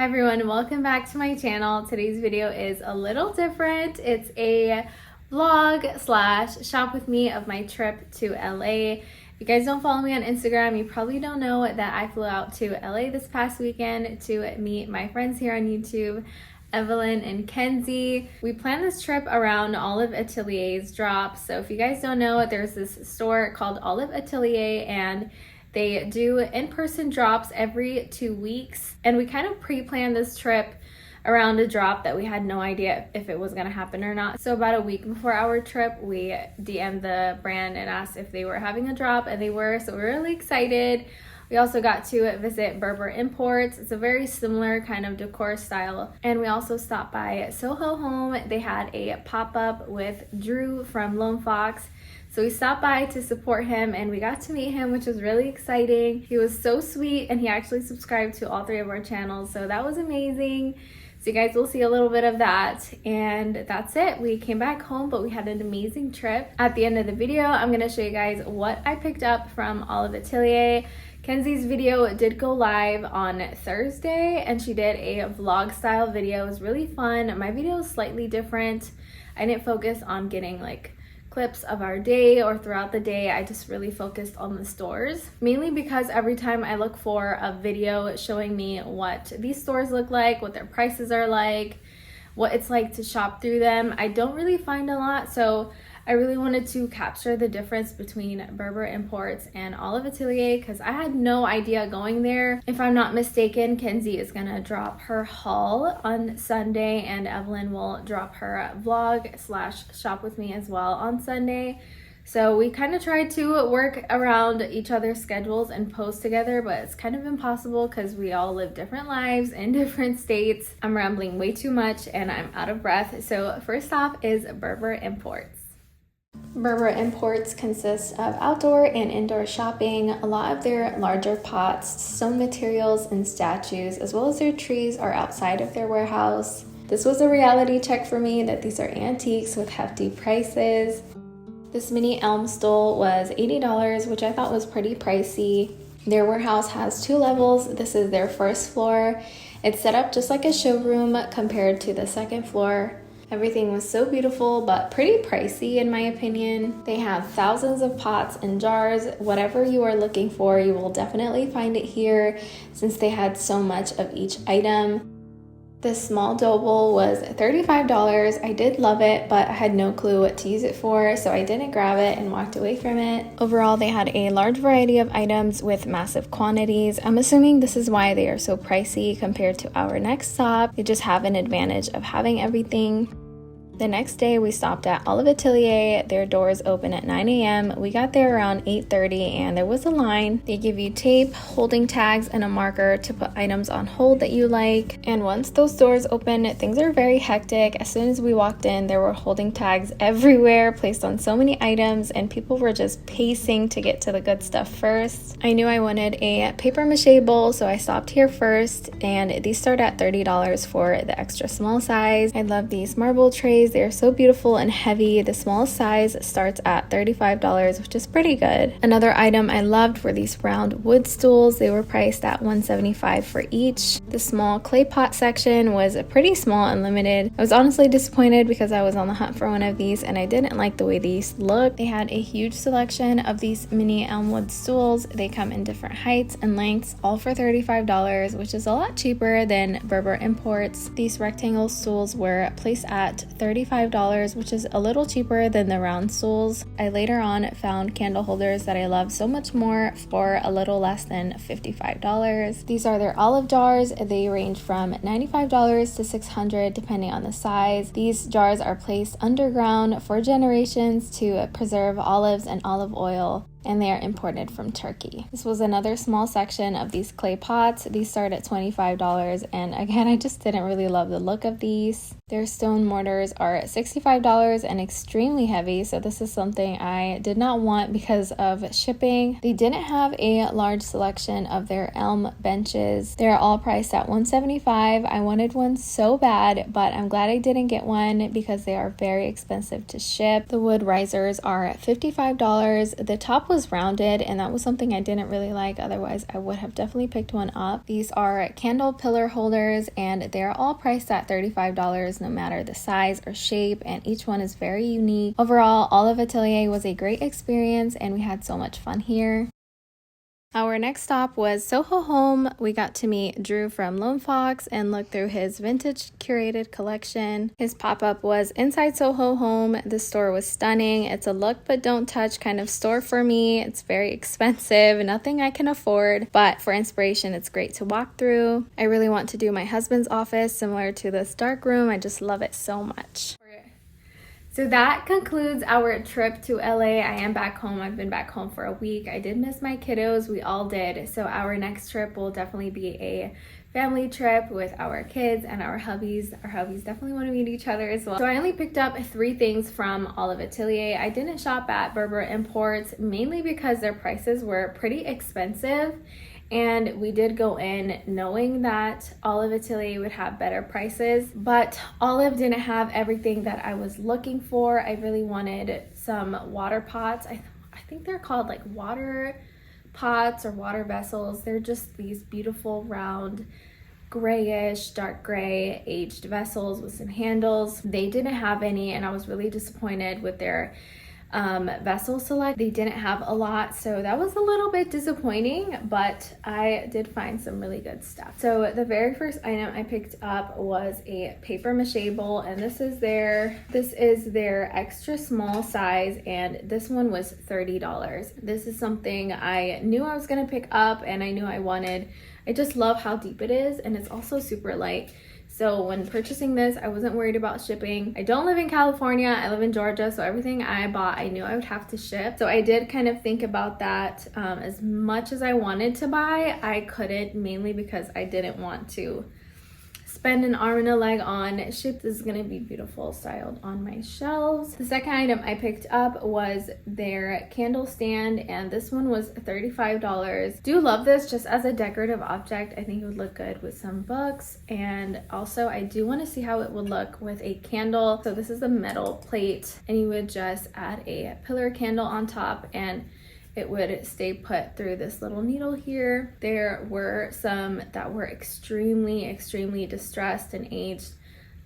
Hi everyone, welcome back to my channel. Today's video is a little different. It's a vlog slash shop with me of my trip to LA. If you guys don't follow me on Instagram, you probably don't know that I flew out to LA this past weekend to meet my friends here on YouTube, Evelyn and Kenzie. We planned this trip around Olive Ateliers drops. So if you guys don't know, there's this store called Olive Atelier and they do in-person drops every 2 weeks. And we kind of pre-planned this trip around a drop that we had no idea if it was gonna happen or not. So about a week before our trip, we DM'd the brand and asked if they were having a drop, and they were, so we're really excited. We also got to visit Berber Imports. It's a very similar kind of decor style. And we also stopped by Soho Home. They had a pop-up with Drew from Lone Fox. So we stopped by to support him and we got to meet him, which was really exciting. He was so sweet and he actually subscribed to all 3 of our channels. So that was amazing. So you guys will see a little bit of that. And that's it. We came back home, but we had an amazing trip. At the end of the video, I'm gonna show you guys what I picked up from Olive Atelier. Kenzie's video did go live on Thursday and she did a vlog style video. It was really fun. My video is slightly different. I didn't focus on getting like clips of our day or throughout the day. I just really focused on the stores, mainly because every time I look for a video showing me what these stores look like, what their prices are like, what it's like to shop through them, I don't really find a lot. So I really wanted to capture the difference between Berber Imports and Olive Atelier because I had no idea going there. If I'm not mistaken, Kenzie is gonna drop her haul on Sunday and Evelyn will drop her vlog slash shop with me as well on Sunday. So we kind of tried to work around each other's schedules and post together, but it's kind of impossible because we all live different lives in different states. I'm rambling way too much and I'm out of breath. So first off is Berber Imports. Berber Imports consists of outdoor and indoor shopping. A lot of their larger pots, stone materials, and statues, as well as their trees, are outside of their warehouse. This was a reality check for me that these are antiques with hefty prices. This mini elm stool was $80, which I thought was pretty pricey. Their warehouse has 2 levels. This is their first floor. It's set up just like a showroom compared to the second floor. Everything was so beautiful, but pretty pricey in my opinion. They have thousands of pots and jars. Whatever you are looking for, you will definitely find it here since they had so much of each item. This small dough bowl was $35. I did love it, but I had no clue what to use it for, so I didn't grab it and walked away from it. Overall, they had a large variety of items with massive quantities. I'm assuming this is why they are so pricey compared to our next stop. They just have an advantage of having everything. The next day we stopped at Olive Atelier. Their doors open at 9 a.m. We got there around 8:30 and there was a line. They give you tape, holding tags, and a marker to put items on hold that you like. And once those doors open, things are very hectic. As soon as we walked in, there were holding tags everywhere placed on so many items and people were just pacing to get to the good stuff first. I knew I wanted a paper mache bowl, so I stopped here first, and these start at $30 for the extra small size. I love these marble trays. They're so beautiful and heavy. The smallest size starts at $35, which is pretty good. Another item I loved were these round wood stools. They were priced at $175 for each. The small clay pot section was pretty small and limited. I was honestly disappointed because I was on the hunt for one of these and I didn't like the way these looked. They had a huge selection of these mini elm wood stools. They come in different heights and lengths, all for $35, which is a lot cheaper than Berber Imports. These rectangle stools were placed at $35, which is a little cheaper than the round stools. I later on found candle holders that I love so much more for a little less than $55. These are their olive jars. They range from $95 to $600 depending on the size. These jars are placed underground for generations to preserve olives and olive oil, and they are imported from Turkey. This was another small section of these clay pots. These start at $25, and again, I just didn't really love the look of these. Their stone mortars are $65 and extremely heavy, so this is something I did not want because of shipping. They didn't have a large selection of their elm benches. They're all priced at $175. I wanted one so bad, but I'm glad I didn't get one because they are very expensive to ship. The wood risers are $55. The top was rounded, and that was something I didn't really like. Otherwise, I would have definitely picked one up. These are candle pillar holders, and they're all priced at $35 no matter the size or shape, and each one is very unique. Overall, all of Atelier was a great experience, and we had so much fun here. Our next stop was Soho Home. We got to meet Drew from Lone Fox and look through his vintage curated collection. His pop-up was inside Soho Home. The store was stunning. It's a look but don't touch kind of store for me. It's very expensive, nothing I can afford, but for inspiration, it's great to walk through. I really want to do my husband's office similar to this dark room. I just love it so much. So that concludes our trip to LA. I am back home. I've been back home for a week. I did miss my kiddos. We all did. So our next trip will definitely be a family trip with our kids and our hubbies. Our hubbies definitely want to meet each other as well. So I only picked up 3 things from all of Atelier. I didn't shop at Berber Imports mainly because their prices were pretty expensive. And we did go in knowing that Olive Atelier would have better prices, but Olive didn't have everything that I was looking for. I really wanted some water pots. I think they're called like water pots or water vessels. They're just these beautiful round grayish, dark gray aged vessels with some handles. They didn't have any, and I was really disappointed with their vessel select. They didn't have a lot, so that was a little bit disappointing, but I did find some really good stuff. So the very first item I picked up was a paper mache bowl, and this is their extra small size, and this one was $30. This is something I knew I was gonna pick up and I knew I wanted. I just love how deep it is, and it's also super light. So when purchasing this, I wasn't worried about shipping. I don't live in California, I live in Georgia, so everything I bought, I knew I would have to ship. So I did kind of think about that. As much as I wanted to buy, I couldn't, mainly because I didn't want to spend an arm and a leg on ship. This is gonna be beautiful styled on my shelves. The second item I picked up was their candle stand, and this one was $35. Do love this just as a decorative object. I think it would look good with some books, and also I do want to see how it would look with a candle. So this is a metal plate, and you would just add a pillar candle on top, and it would stay put through this little needle here. There were some that were extremely distressed and aged.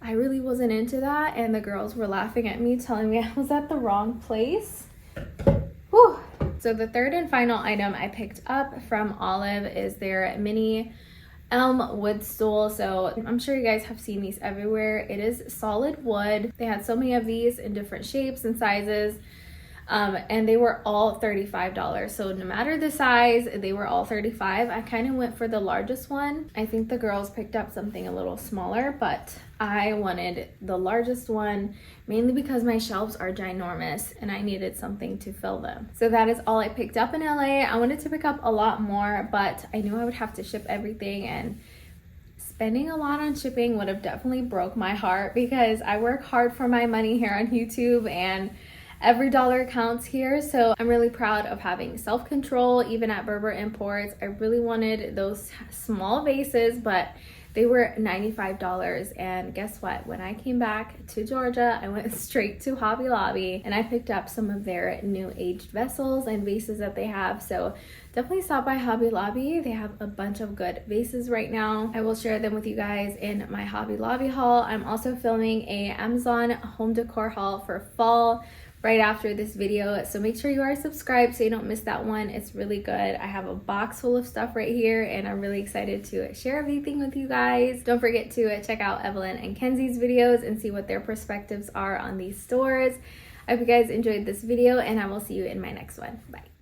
I really wasn't into that, and the girls were laughing at me, telling me I was at the wrong place. Whew. So the third and final item I picked up from Olive is their mini elm wood stool. So I'm sure you guys have seen these everywhere. It is solid wood. They had so many of these in different shapes and sizes. And they were all $35. So no matter the size, they were all $35. I kind of went for the largest one. I think the girls picked up something a little smaller, but I wanted the largest one mainly because my shelves are ginormous and I needed something to fill them. So that is all I picked up in LA. I wanted to pick up a lot more, but I knew I would have to ship everything, and spending a lot on shipping would have definitely broke my heart because I work hard for my money here on YouTube, and every dollar counts here. So I'm really proud of having self-control even at Berber Imports. I really wanted those small vases, but they were $95. And guess what? When I came back to Georgia, I went straight to Hobby Lobby and I picked up some of their new aged vessels and vases that they have. So definitely stop by Hobby Lobby. They have a bunch of good vases right now. I will share them with you guys in my Hobby Lobby haul. I'm also filming a Amazon home decor haul for fall right after this video, so make sure you are subscribed so you don't miss that one. It's really good. I have a box full of stuff right here, and I'm really excited to share everything with you guys. Don't forget to check out Evelyn and Kenzie's videos and see what their perspectives are on these stores. I hope you guys enjoyed this video, and I will see you in my next one. Bye.